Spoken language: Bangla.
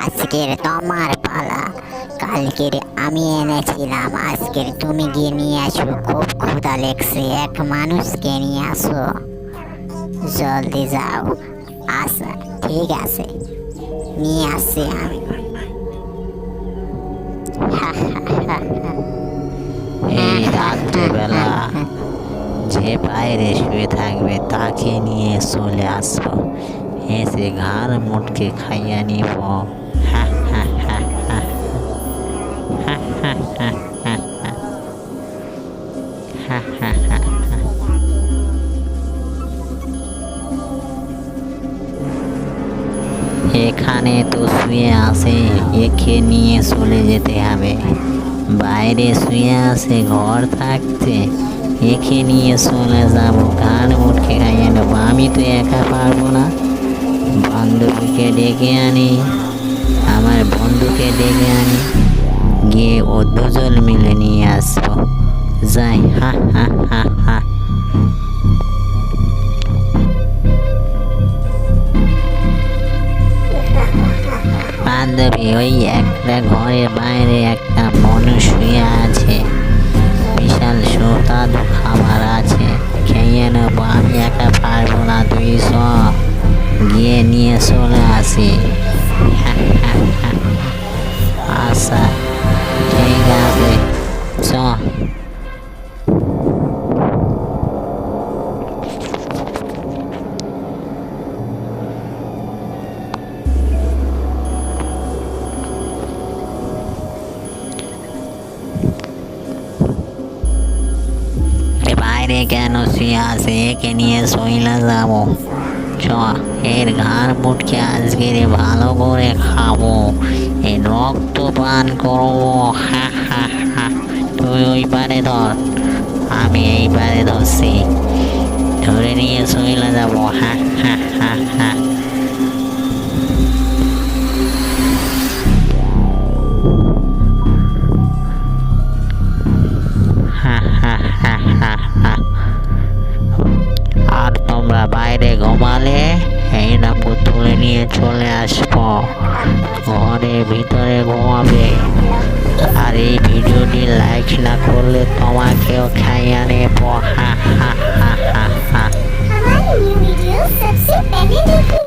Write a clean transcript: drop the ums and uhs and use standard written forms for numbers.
আজকের তোমার পালা, কালকের আমি এনেছিলাম, আজকের তুমি গিয়ে নিয়ে আসো। খুব ক্ষুধা লেগছে, এক মানুষকে নিয়ে আসো, জলদি যাও। আচ্ছা ঠিক আছে, নিয়ে আসছি আমি। এই রাত্রেবেলা যে বাইরে শুয়ে থাকবে তাকে নিয়ে চলে আসবো, এসে ঘাড় মুটকে খাইয়া নিব। হা, হা, হা, হা, হা, হা, হা, হা, হা, হা, হা, হা। এখানে তো শুয়ে আছে, একে নিয়ে চলে যেতে হবে। বাইরে শুয়ে আছে, ঘর থাকতে একে নিয়ে চলে যাব, ঘাড় মুটকে খাইয়ে নেবো। আমি তো একা পারবো না, বান্ধবীকে ডেকে আনি, আমার বন্ধুকে ডেকে আনি, গিয়ে ও দুজন মিলে নিয়ে আসবো। যাই, হা হা হা হা। বান্ধবী, ওই একটা ঘরের বাইরে একটা মানুষ শুয়ে আছে, বিশাল সুস্বাদু খাবার আছে, খেয়ে নেবো। আমি একা পারবো না, তুই চ, গিয়ে নিয়ে চলে আসি। আচ্ছা ঠিক আছে, চ। বাইরে কেন শুয়ে আছে, একে নিয়ে চইলা যাবো। চ, এর ঘাড় মুটকে আজকের ভালো করে খাবো, এই রক্ত পান করবো। হা হা হা। তুই ওই পারে ধর, আমি এই পারে ধরছি, ধরে নিয়ে চইলা যাবো। হা হা হা হা। হা হা হা হা হা। আর তোমরা বাইরে ঘুমালে এই নামকে তুলে নিয়ে চলে আসবো, ঘরের ভিতরে ঘুমাবে। আর এই ভিডিওটি লাইক না করলে তোমাকেও খাইয়া নেবো। হা হা হা হা হা। हमारी न्यू वीडियो सबसे पहले देखने